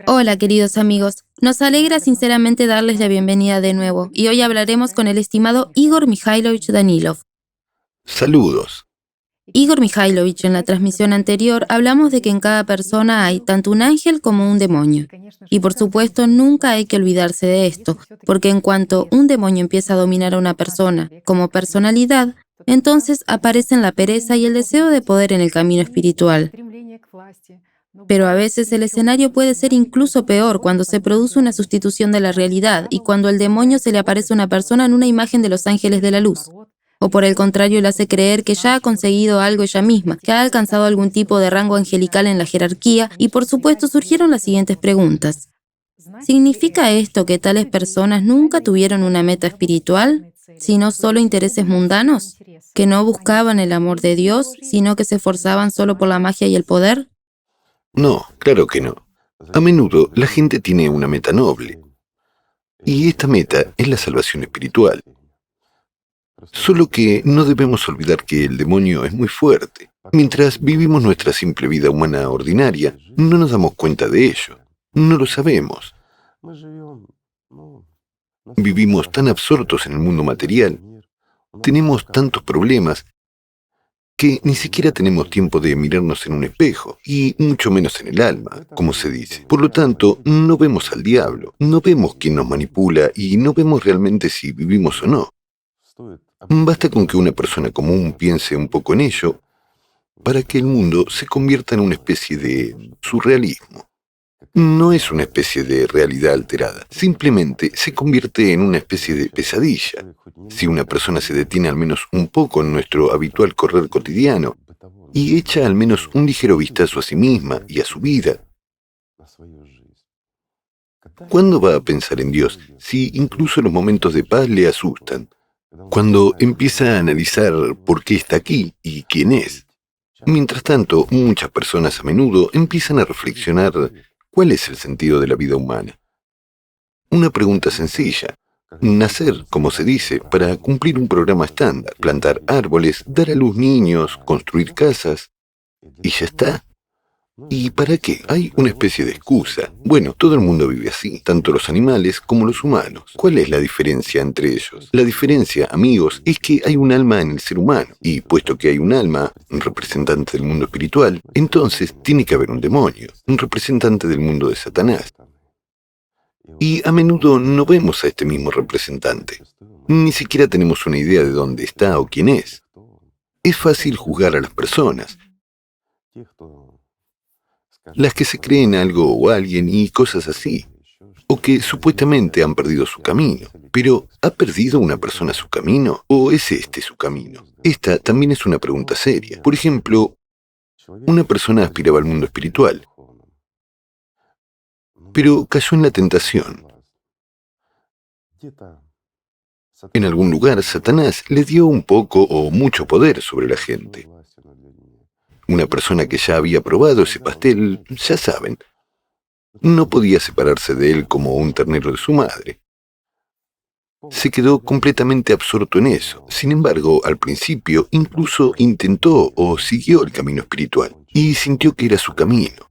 Hola, queridos amigos. Nos alegra sinceramente darles la bienvenida de nuevo y hoy hablaremos con el estimado Igor Mikhailovich Danilov. Saludos. Igor Mikhailovich, en la transmisión anterior hablamos de que en cada persona hay tanto un ángel como un demonio. Y por supuesto, nunca hay que olvidarse de esto, porque en cuanto un demonio empieza a dominar a una persona como personalidad, entonces aparecen la pereza y el deseo de poder en el camino espiritual. Pero a veces el escenario puede ser incluso peor cuando se produce una sustitución de la realidad y cuando al demonio se le aparece una persona en una imagen de los ángeles de la luz. O por el contrario, le hace creer que ya ha conseguido algo ella misma, que ha alcanzado algún tipo de rango angelical en la jerarquía, y por supuesto surgieron las siguientes preguntas. ¿Significa esto que tales personas nunca tuvieron una meta espiritual, sino solo intereses mundanos? ¿Que no buscaban el amor de Dios, sino que se esforzaban solo por la magia y el poder? No, claro que no. A menudo la gente tiene una meta noble, y esta meta es la salvación espiritual. Solo que no debemos olvidar que el demonio es muy fuerte. Mientras vivimos nuestra simple vida humana ordinaria, no nos damos cuenta de ello. No lo sabemos. Vivimos tan absortos en el mundo material, tenemos tantos problemas, que ni siquiera tenemos tiempo de mirarnos en un espejo, y mucho menos en el alma, como se dice. Por lo tanto, no vemos al diablo, no vemos quién nos manipula y no vemos realmente si vivimos o no. Basta con que una persona común piense un poco en ello para que el mundo se convierta en una especie de surrealismo. No es una especie de realidad alterada, simplemente se convierte en una especie de pesadilla. Si una persona se detiene al menos un poco en nuestro habitual correr cotidiano y echa al menos un ligero vistazo a sí misma y a su vida, ¿cuándo va a pensar en Dios si incluso los momentos de paz le asustan? Cuando empieza a analizar por qué está aquí y quién es. Mientras tanto, muchas personas a menudo empiezan a reflexionar cuál es el sentido de la vida humana. Una pregunta sencilla. Nacer, como se dice, para cumplir un programa estándar, plantar árboles, dar a luz niños, construir casas, y ya está. ¿Y para qué? Hay una especie de excusa. Bueno, todo el mundo vive así, tanto los animales como los humanos. ¿Cuál es la diferencia entre ellos? La diferencia, amigos, es que hay un alma en el ser humano, y puesto que hay un alma, un representante del mundo espiritual, entonces tiene que haber un demonio, un representante del mundo de Satanás. Y a menudo no vemos a este mismo representante. Ni siquiera tenemos una idea de dónde está o quién es. Es fácil juzgar a las personas, las que se creen algo o alguien y cosas así, o que supuestamente han perdido su camino. Pero, ¿ha perdido una persona su camino o es este su camino? Esta también es una pregunta seria. Por ejemplo, una persona aspiraba al mundo espiritual, pero cayó en la tentación. En algún lugar, Satanás le dio un poco o mucho poder sobre la gente. Una persona que ya había probado ese pastel, ya saben, no podía separarse de él como un ternero de su madre. Se quedó completamente absorto en eso. Sin embargo, al principio incluso intentó o siguió el camino espiritual y sintió que era su camino.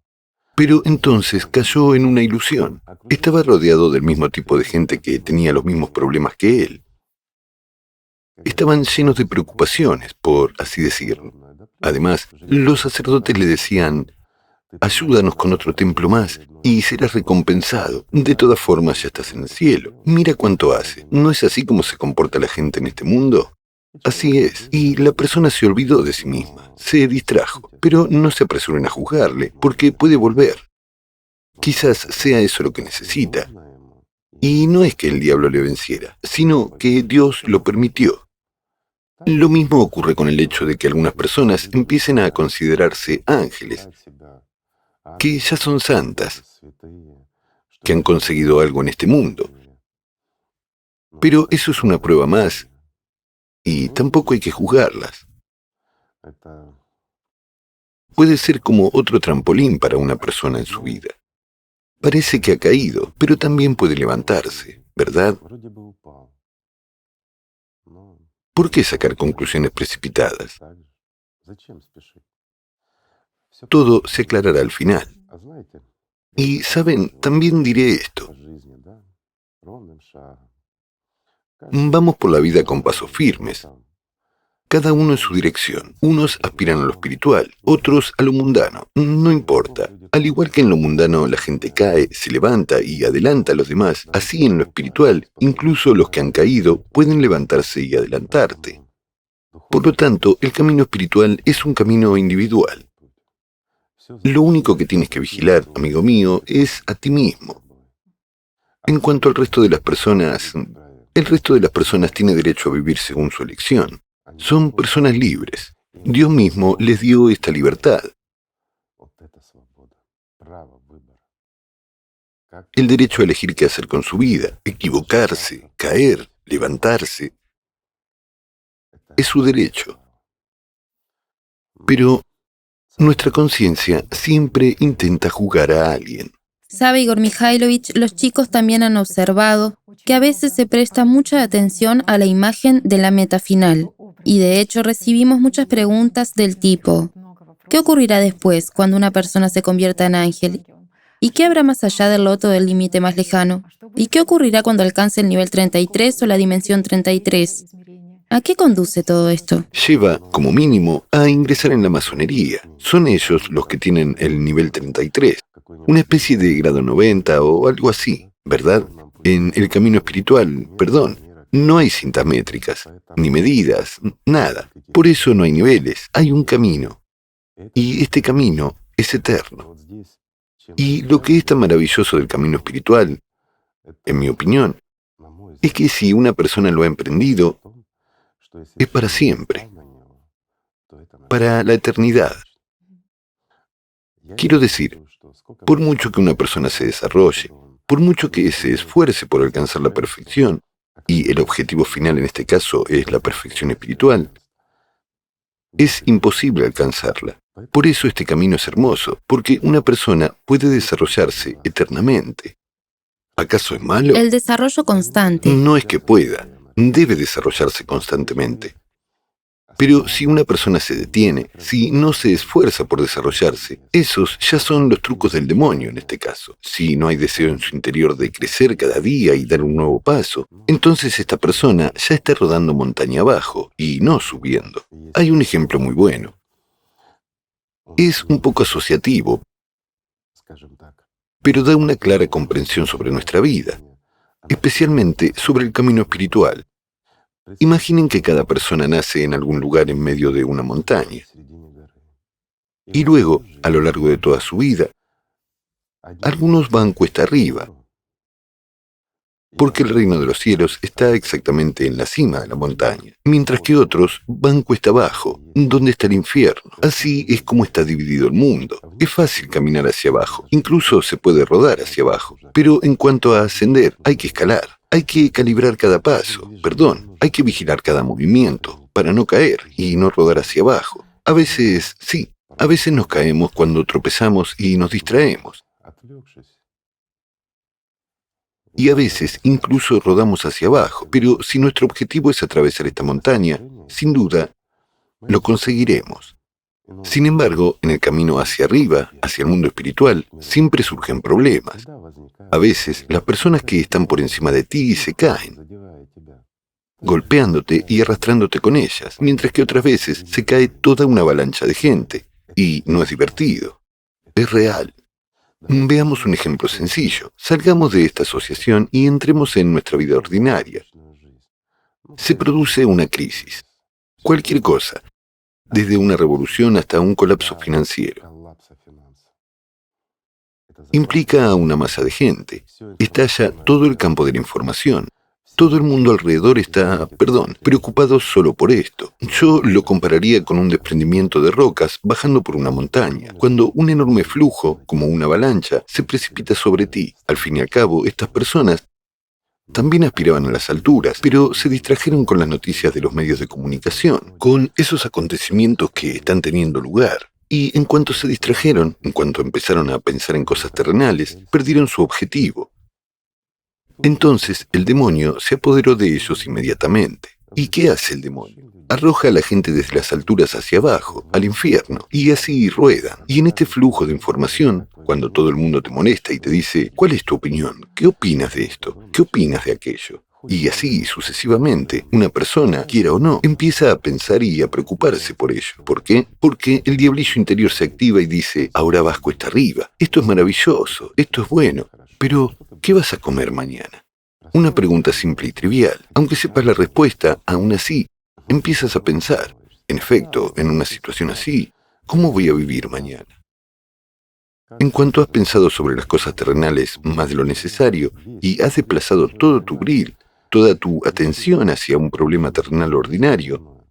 Pero entonces cayó en una ilusión. Estaba rodeado del mismo tipo de gente que tenía los mismos problemas que él. Estaban llenos de preocupaciones, por así decirlo. Además, los sacerdotes le decían: ayúdanos con otro templo más y serás recompensado. De todas formas, ya estás en el cielo. Mira cuánto hace. ¿No es así como se comporta la gente en este mundo? Así es. Y la persona se olvidó de sí misma, se distrajo. Pero no se apresuren a juzgarle, porque puede volver. Quizás sea eso lo que necesita. Y no es que el diablo le venciera, sino que Dios lo permitió. Lo mismo ocurre con el hecho de que algunas personas empiecen a considerarse ángeles, que ya son santas, que han conseguido algo en este mundo. Pero eso es una prueba más, y tampoco hay que juzgarlas. Puede ser como otro trampolín para una persona en su vida. Parece que ha caído, pero también puede levantarse, ¿verdad? ¿Por qué sacar conclusiones precipitadas? Todo se aclarará al final. Y, ¿saben? También diré esto. Vamos por la vida con pasos firmes, cada uno en su dirección. Unos aspiran a lo espiritual, otros a lo mundano. No importa. Al igual que en lo mundano la gente cae, se levanta y adelanta a los demás, así en lo espiritual, incluso los que han caído pueden levantarse y adelantarte. Por lo tanto, el camino espiritual es un camino individual. Lo único que tienes que vigilar, amigo mío, es a ti mismo. En cuanto al resto de las personas, el resto de las personas tiene derecho a vivir según su elección. Son personas libres. Dios mismo les dio esta libertad. El derecho a elegir qué hacer con su vida, equivocarse, caer, levantarse, es su derecho. Pero nuestra conciencia siempre intenta juzgar a alguien. Sabe Igor Mikhailovich, los chicos también han observado que a veces se presta mucha atención a la imagen de la meta final. Y de hecho recibimos muchas preguntas del tipo: ¿qué ocurrirá después cuando una persona se convierta en ángel? ¿Y qué habrá más allá del loto del límite más lejano? ¿Y qué ocurrirá cuando alcance el nivel 33 o la dimensión 33? ¿A qué conduce todo esto? Lleva, como mínimo, a ingresar en la masonería. Son ellos los que tienen el nivel 33, una especie de grado 90 o algo así, ¿verdad? En el camino espiritual, no hay cintas métricas, ni medidas, nada. Por eso no hay niveles, hay un camino. Y este camino es eterno. Y lo que es tan maravilloso del camino espiritual, en mi opinión, es que si una persona lo ha emprendido, es para siempre, para la eternidad. Quiero decir, por mucho que una persona se desarrolle, por mucho que se esfuerce por alcanzar la perfección, y el objetivo final en este caso es la perfección espiritual, es imposible alcanzarla. Por eso este camino es hermoso, porque una persona puede desarrollarse eternamente. ¿Acaso es malo? El desarrollo constante. No es que pueda, debe desarrollarse constantemente. Pero si una persona se detiene, si no se esfuerza por desarrollarse, esos ya son los trucos del demonio en este caso. Si no hay deseo en su interior de crecer cada día y dar un nuevo paso, entonces esta persona ya está rodando montaña abajo y no subiendo. Hay un ejemplo muy bueno. Es un poco asociativo, pero da una clara comprensión sobre nuestra vida, especialmente sobre el camino espiritual. Imaginen que cada persona nace en algún lugar en medio de una montaña. Y luego, a lo largo de toda su vida, algunos van cuesta arriba, porque el reino de los cielos está exactamente en la cima de la montaña, mientras que otros van cuesta abajo, donde está el infierno. Así es como está dividido el mundo. Es fácil caminar hacia abajo, incluso se puede rodar hacia abajo, pero en cuanto a ascender, hay que escalar. Hay que calibrar cada paso, hay que vigilar cada movimiento para no caer y no rodar hacia abajo. A veces, sí, a veces nos caemos cuando tropezamos y nos distraemos. Y a veces incluso rodamos hacia abajo, pero si nuestro objetivo es atravesar esta montaña, sin duda, lo conseguiremos. Sin embargo, en el camino hacia arriba, hacia el mundo espiritual, siempre surgen problemas. A veces, las personas que están por encima de ti se caen, golpeándote y arrastrándote con ellas, mientras que otras veces se cae toda una avalancha de gente, y no es divertido, es real. Veamos un ejemplo sencillo. Salgamos de esta asociación y entremos en nuestra vida ordinaria. Se produce una crisis. Cualquier cosa, desde una revolución hasta un colapso financiero. Implica a una masa de gente. Estalla todo el campo de la información. Todo el mundo alrededor está, preocupado solo por esto. Yo lo compararía con un desprendimiento de rocas bajando por una montaña, cuando un enorme flujo, como una avalancha, se precipita sobre ti. Al fin y al cabo, estas personas también aspiraban a las alturas, pero se distrajeron con las noticias de los medios de comunicación, con esos acontecimientos que están teniendo lugar. Y en cuanto se distrajeron, en cuanto empezaron a pensar en cosas terrenales, perdieron su objetivo. Entonces el demonio se apoderó de ellos inmediatamente. ¿Y qué hace el demonio? arroja a la gente desde las alturas hacia abajo, al infierno, y así ruedan. Y en este flujo de información, cuando todo el mundo te molesta y te dice, ¿cuál es tu opinión? ¿Qué opinas de esto? ¿Qué opinas de aquello? Y así sucesivamente, una persona, quiera o no, empieza a pensar y a preocuparse por ello. ¿Por qué? Porque el diablillo interior se activa y dice, ahora vas cuesta arriba, esto es maravilloso, esto es bueno, pero ¿qué vas a comer mañana? Una pregunta simple y trivial. Aunque sepas la respuesta, aún así, empiezas a pensar, en efecto, en una situación así, ¿cómo voy a vivir mañana? En cuanto has pensado sobre las cosas terrenales más de lo necesario y has desplazado todo tu grill, toda tu atención hacia un problema terrenal ordinario,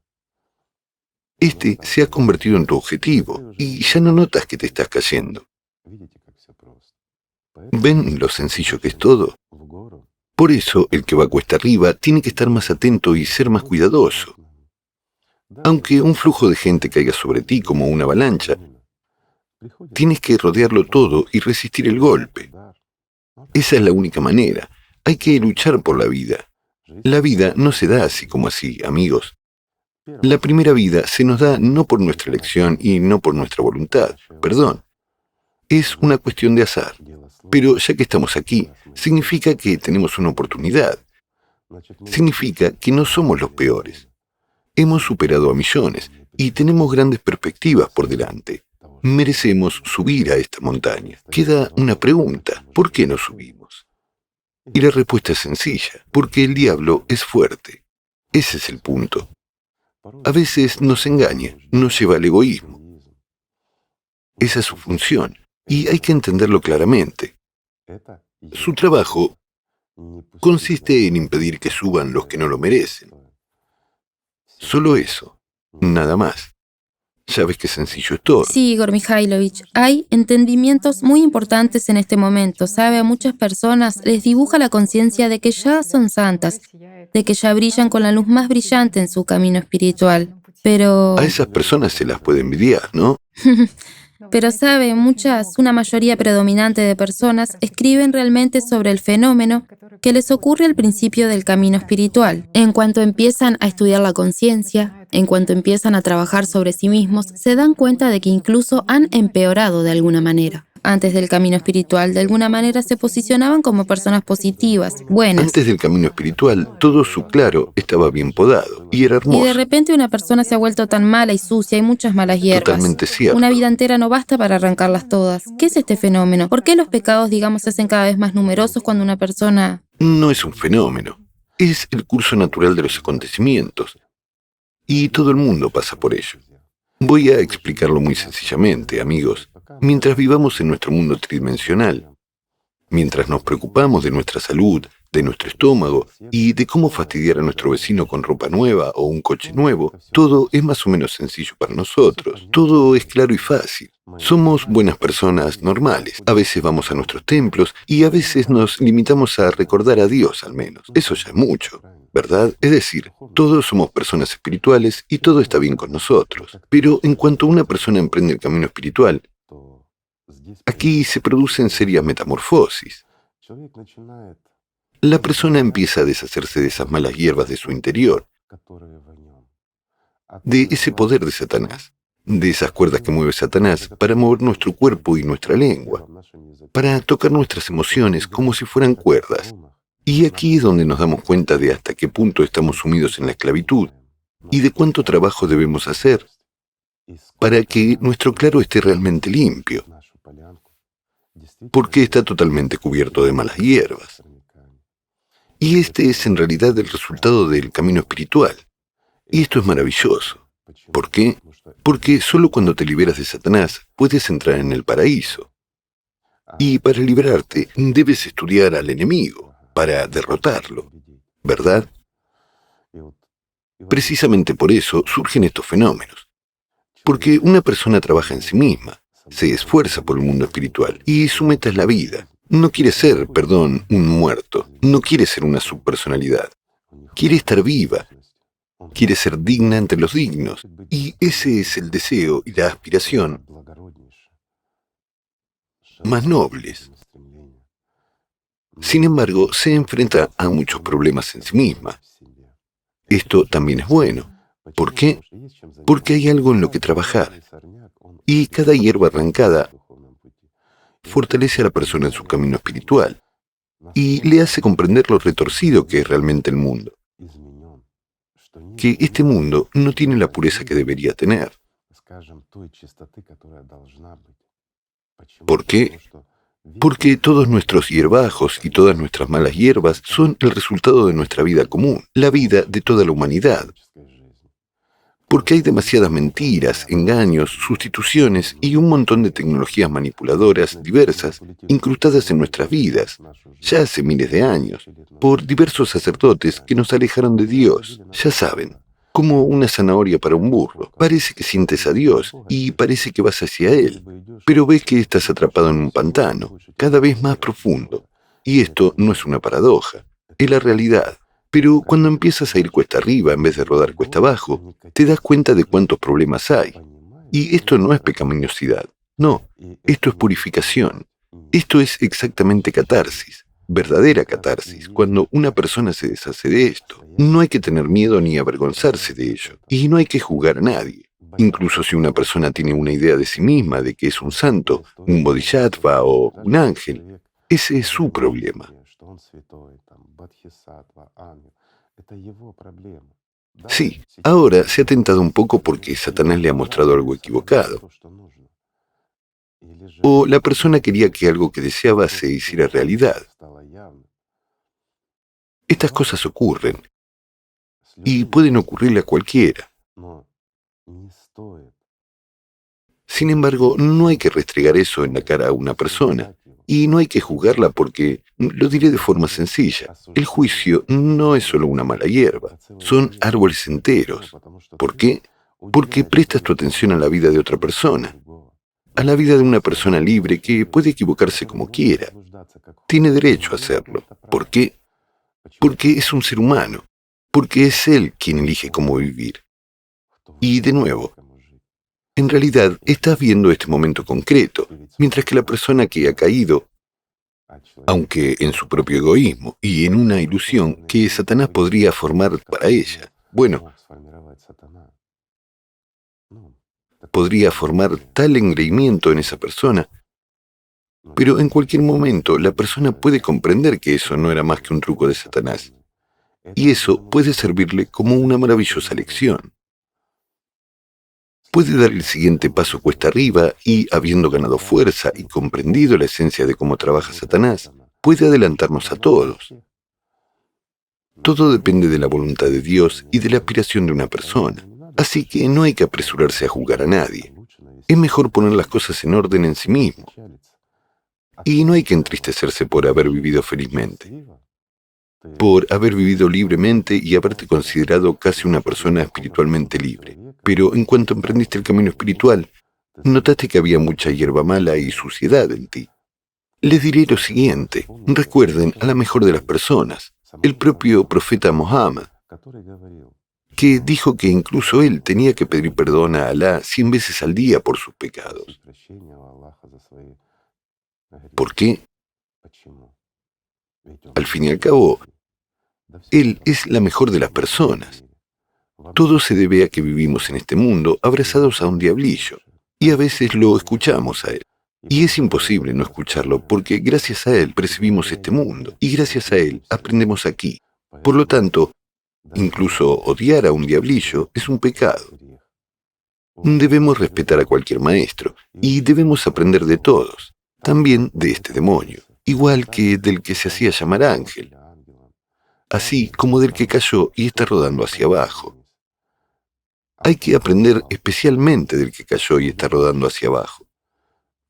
este se ha convertido en tu objetivo y ya no notas que te estás cayendo. ¿Ven lo sencillo que es todo? Por eso, el que va cuesta arriba tiene que estar más atento y ser más cuidadoso. Aunque un flujo de gente caiga sobre ti como una avalancha, tienes que rodearlo todo y resistir el golpe. Esa es la única manera. Hay que luchar por la vida. La vida no se da así como así, amigos. La primera vida se nos da no por nuestra elección y no por nuestra voluntad. Perdón. Es una cuestión de azar. Pero ya que estamos aquí, significa que tenemos una oportunidad. Significa que no somos los peores. Hemos superado a millones y tenemos grandes perspectivas por delante. Merecemos subir a esta montaña. Queda una pregunta. ¿Por qué no subimos? Y la respuesta es sencilla. Porque el diablo es fuerte. Ese es el punto. A veces nos engaña, nos lleva al egoísmo. Esa es su función. Y hay que entenderlo claramente. Su trabajo consiste en impedir que suban los que no lo merecen. Solo eso, nada más. ¿Sabes qué sencillo es todo? Sí, Igor Mikhailovich, hay entendimientos muy importantes en este momento. Sabe, a muchas personas les dibuja la conciencia de que ya son santas, de que ya brillan con la luz más brillante en su camino espiritual. Pero... A esas personas se las puede envidiar, ¿no? Pero sabe, una mayoría predominante de personas escriben realmente sobre el fenómeno que les ocurre al principio del camino espiritual. En cuanto empiezan a estudiar la conciencia, en cuanto empiezan a trabajar sobre sí mismos, se dan cuenta de que incluso han empeorado de alguna manera. Antes del camino espiritual, de alguna manera se posicionaban como personas positivas, buenas. Antes del camino espiritual, todo su claro estaba bien podado y era hermoso. Y de repente una persona se ha vuelto tan mala y sucia, hay muchas malas hierbas. Totalmente cierto. Una vida entera no basta para arrancarlas todas. ¿Qué es este fenómeno? ¿Por qué los pecados, se hacen cada vez más numerosos cuando una persona... No es un fenómeno. Es el curso natural de los acontecimientos. Y todo el mundo pasa por ello. Voy a explicarlo muy sencillamente, amigos. Mientras vivamos en nuestro mundo tridimensional, mientras nos preocupamos de nuestra salud, de nuestro estómago y de cómo fastidiar a nuestro vecino con ropa nueva o un coche nuevo, todo es más o menos sencillo para nosotros. Todo es claro y fácil. Somos buenas personas normales. A veces vamos a nuestros templos y a veces nos limitamos a recordar a Dios al menos. Eso ya es mucho, ¿verdad? Es decir, todos somos personas espirituales y todo está bien con nosotros. Pero en cuanto una persona emprende el camino espiritual, aquí se producen serias metamorfosis. La persona empieza a deshacerse de esas malas hierbas de su interior, de ese poder de Satanás, de esas cuerdas que mueve Satanás para mover nuestro cuerpo y nuestra lengua, para tocar nuestras emociones como si fueran cuerdas. Y aquí es donde nos damos cuenta de hasta qué punto estamos sumidos en la esclavitud y de cuánto trabajo debemos hacer para que nuestro claro esté realmente limpio, porque está totalmente cubierto de malas hierbas. Y este es en realidad el resultado del camino espiritual. Y esto es maravilloso. ¿Por qué? Porque solo cuando te liberas de Satanás puedes entrar en el paraíso. Y para liberarte debes estudiar al enemigo, para derrotarlo, ¿verdad? Precisamente por eso surgen estos fenómenos. Porque una persona trabaja en sí misma, se esfuerza por el mundo espiritual y su meta es la vida. No quiere ser, un muerto. No quiere ser una subpersonalidad. Quiere estar viva. Quiere ser digna entre los dignos. Y ese es el deseo y la aspiración más nobles. Sin embargo, se enfrenta a muchos problemas en sí misma. Esto también es bueno, ¿Por qué? Porque hay algo en lo que trabajar. Y cada hierba arrancada fortalece a la persona en su camino espiritual y le hace comprender lo retorcido que es realmente el mundo. Que este mundo no tiene la pureza que debería tener. ¿Por qué? Porque todos nuestros hierbajos y todas nuestras malas hierbas son el resultado de nuestra vida común, la vida de toda la humanidad. Porque hay demasiadas mentiras, engaños, sustituciones y un montón de tecnologías manipuladoras diversas incrustadas en nuestras vidas, ya hace miles de años, por diversos sacerdotes que nos alejaron de Dios. Ya saben, como una zanahoria para un burro. Parece que sientes a Dios y parece que vas hacia Él, pero ves que estás atrapado en un pantano, cada vez más profundo. Y esto no es una paradoja, es la realidad. Pero cuando empiezas a ir cuesta arriba en vez de rodar cuesta abajo, te das cuenta de cuántos problemas hay. Y esto no es pecaminosidad, no, esto es purificación. Esto es exactamente catarsis, verdadera catarsis, cuando una persona se deshace de esto. No hay que tener miedo ni avergonzarse de ello, y no hay que juzgar a nadie. Incluso si una persona tiene una idea de sí misma de que es un santo, un bodhisattva o un ángel, ese es su problema. Sí, ahora se ha tentado un poco porque Satanás le ha mostrado algo equivocado. O la persona quería que algo que deseaba se hiciera realidad. Estas cosas ocurren y pueden ocurrirle a cualquiera. Sin embargo, no hay que restregar eso en la cara a una persona y no hay que juzgarla porque, lo diré de forma sencilla, el juicio no es solo una mala hierba, son árboles enteros. ¿Por qué? Porque prestas tu atención a la vida de otra persona, a la vida de una persona libre que puede equivocarse como quiera. Tiene derecho a hacerlo. ¿Por qué? Porque es un ser humano, porque es él quien elige cómo vivir. Y de nuevo, en realidad estás viendo este momento concreto, mientras que la persona que ha caído, aunque en su propio egoísmo y en una ilusión que Satanás podría formar para ella, bueno, podría formar tal engreimiento en esa persona, pero en cualquier momento la persona puede comprender que eso no era más que un truco de Satanás, y eso puede servirle como una maravillosa lección. Puede dar el siguiente paso cuesta arriba y, habiendo ganado fuerza y comprendido la esencia de cómo trabaja Satanás, puede adelantarnos a todos. Todo depende de la voluntad de Dios y de la aspiración de una persona. Así que no hay que apresurarse a juzgar a nadie. Es mejor poner las cosas en orden en sí mismo. Y no hay que entristecerse por haber vivido felizmente, por haber vivido libremente y haberte considerado casi una persona espiritualmente libre. Pero en cuanto emprendiste el camino espiritual, notaste que había mucha hierba mala y suciedad en ti. Les diré lo siguiente, recuerden a la mejor de las personas, el propio profeta Mohammed, que dijo que incluso él tenía que pedir perdón a Alá 100 veces al día por sus pecados. ¿Por qué? Al fin y al cabo, él es la mejor de las personas. Todo se debe a que vivimos en este mundo abrazados a un diablillo, y a veces lo escuchamos a él. Y es imposible no escucharlo porque gracias a él percibimos este mundo, y gracias a él aprendemos aquí. Por lo tanto, incluso odiar a un diablillo es un pecado. Debemos respetar a cualquier maestro, y debemos aprender de todos, también de este demonio, igual que del que se hacía llamar ángel, así como del que cayó y está rodando hacia abajo. Hay que aprender especialmente del que cayó y está rodando hacia abajo.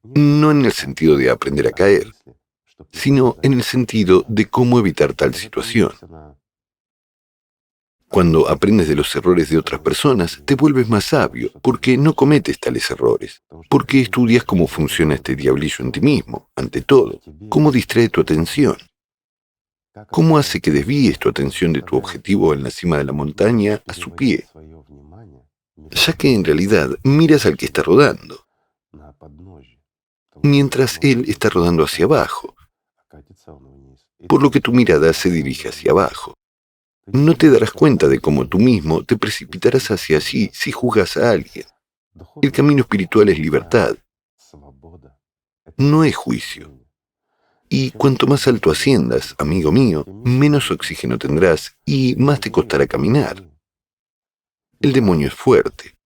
No en el sentido de aprender a caer, sino en el sentido de cómo evitar tal situación. Cuando aprendes de los errores de otras personas, te vuelves más sabio, porque no cometes tales errores, porque estudias cómo funciona este diablillo en ti mismo, ante todo, cómo distrae tu atención, cómo hace que desvíes tu atención de tu objetivo en la cima de la montaña a su pie, ya que en realidad miras al que está rodando, mientras él está rodando hacia abajo, por lo que tu mirada se dirige hacia abajo. No te darás cuenta de cómo tú mismo te precipitarás hacia allí si juzgas a alguien. El camino espiritual es libertad, no es juicio. Y cuanto más alto asciendas, amigo mío, menos oxígeno tendrás y más te costará caminar. El demonio es fuerte,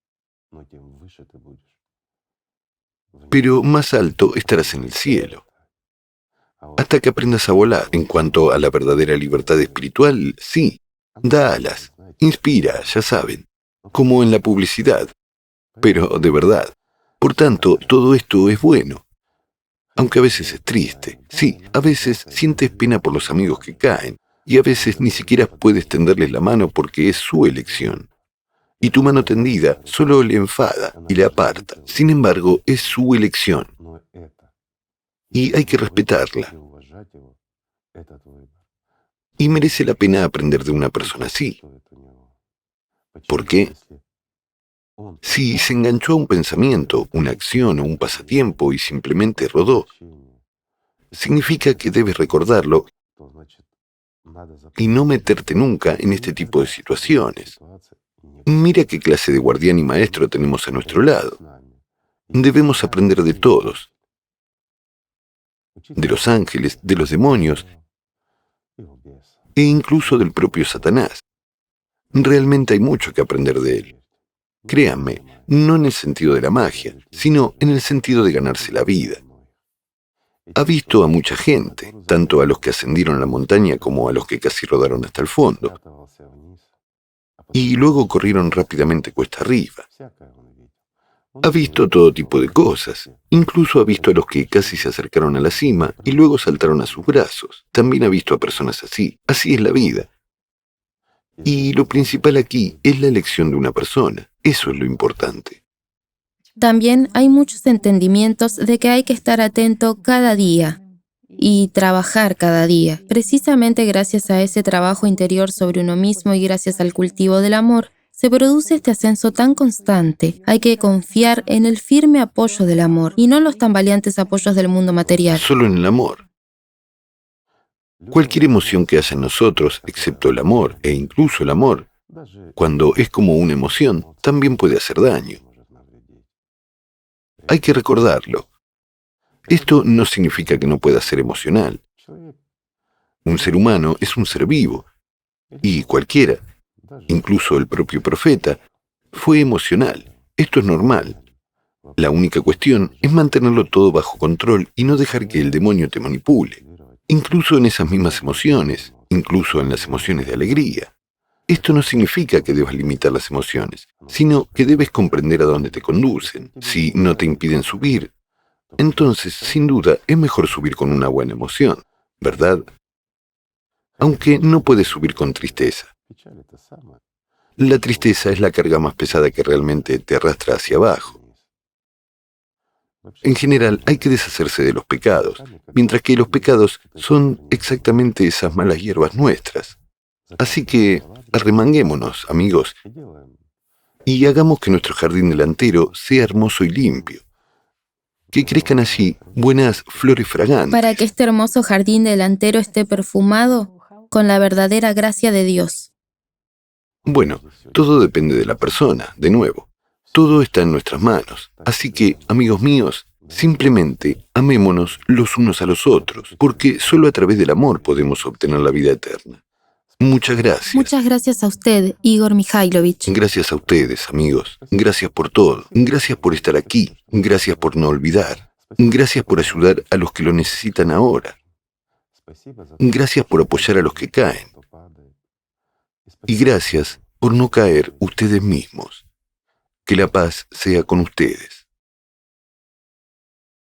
pero más alto estarás en el cielo, hasta que aprendas a volar. En cuanto a la verdadera libertad espiritual, sí, da alas, inspira, ya saben, como en la publicidad, pero de verdad. Por tanto, todo esto es bueno, aunque a veces es triste. Sí, a veces sientes pena por los amigos que caen, y a veces ni siquiera puedes tenderles la mano porque es su elección. Y tu mano tendida solo le enfada y le aparta. Sin embargo, es su elección, y hay que respetarla. Y merece la pena aprender de una persona así. ¿Por qué? Si se enganchó a un pensamiento, una acción o un pasatiempo y simplemente rodó, significa que debes recordarlo y no meterte nunca en este tipo de situaciones. Mira qué clase de guardián y maestro tenemos a nuestro lado. Debemos aprender de todos, de los ángeles, de los demonios e incluso del propio Satanás. Realmente hay mucho que aprender de él. Créanme, no en el sentido de la magia, sino en el sentido de ganarse la vida. Ha visto a mucha gente, tanto a los que ascendieron a la montaña como a los que casi rodaron hasta el fondo, y luego corrieron rápidamente cuesta arriba. Ha visto todo tipo de cosas, incluso ha visto a los que casi se acercaron a la cima y luego saltaron a sus brazos. También ha visto a personas así. Así es la vida. Y lo principal aquí es la elección de una persona. Eso es lo importante. También hay muchos entendimientos de que hay que estar atento cada día y trabajar cada día. Precisamente gracias a ese trabajo interior sobre uno mismo y gracias al cultivo del amor, se produce este ascenso tan constante. Hay que confiar en el firme apoyo del amor y no en los tambaleantes apoyos del mundo material. Solo en el amor. Cualquier emoción que haya en nosotros, excepto el amor, e incluso el amor, cuando es como una emoción, también puede hacer daño. Hay que recordarlo. Esto no significa que no pueda ser emocional. Un ser humano es un ser vivo, y cualquiera, incluso el propio profeta, fue emocional. Esto es normal. La única cuestión es mantenerlo todo bajo control y no dejar que el demonio te manipule, incluso en esas mismas emociones, incluso en las emociones de alegría. Esto no significa que debas limitar las emociones, sino que debes comprender a dónde te conducen. Si no te impiden subir, entonces, sin duda, es mejor subir con una buena emoción, ¿verdad? Aunque no puedes subir con tristeza. La tristeza es la carga más pesada que realmente te arrastra hacia abajo. En general, hay que deshacerse de los pecados, mientras que los pecados son exactamente esas malas hierbas nuestras. Así que, arremanguémonos, amigos, y hagamos que nuestro jardín delantero sea hermoso y limpio. Que crezcan allí buenas flores fragantes. Para que este hermoso jardín delantero esté perfumado con la verdadera gracia de Dios. Bueno, todo depende de la persona, de nuevo. Todo está en nuestras manos. Así que, amigos míos, simplemente amémonos los unos a los otros, porque solo a través del amor podemos obtener la vida eterna. Muchas gracias. Muchas gracias a usted, Igor Mikhailovich. Gracias a ustedes, amigos. Gracias por todo. Gracias por estar aquí. Gracias por no olvidar. Gracias por ayudar a los que lo necesitan ahora. Gracias por apoyar a los que caen. Y gracias por no caer ustedes mismos. Que la paz sea con ustedes.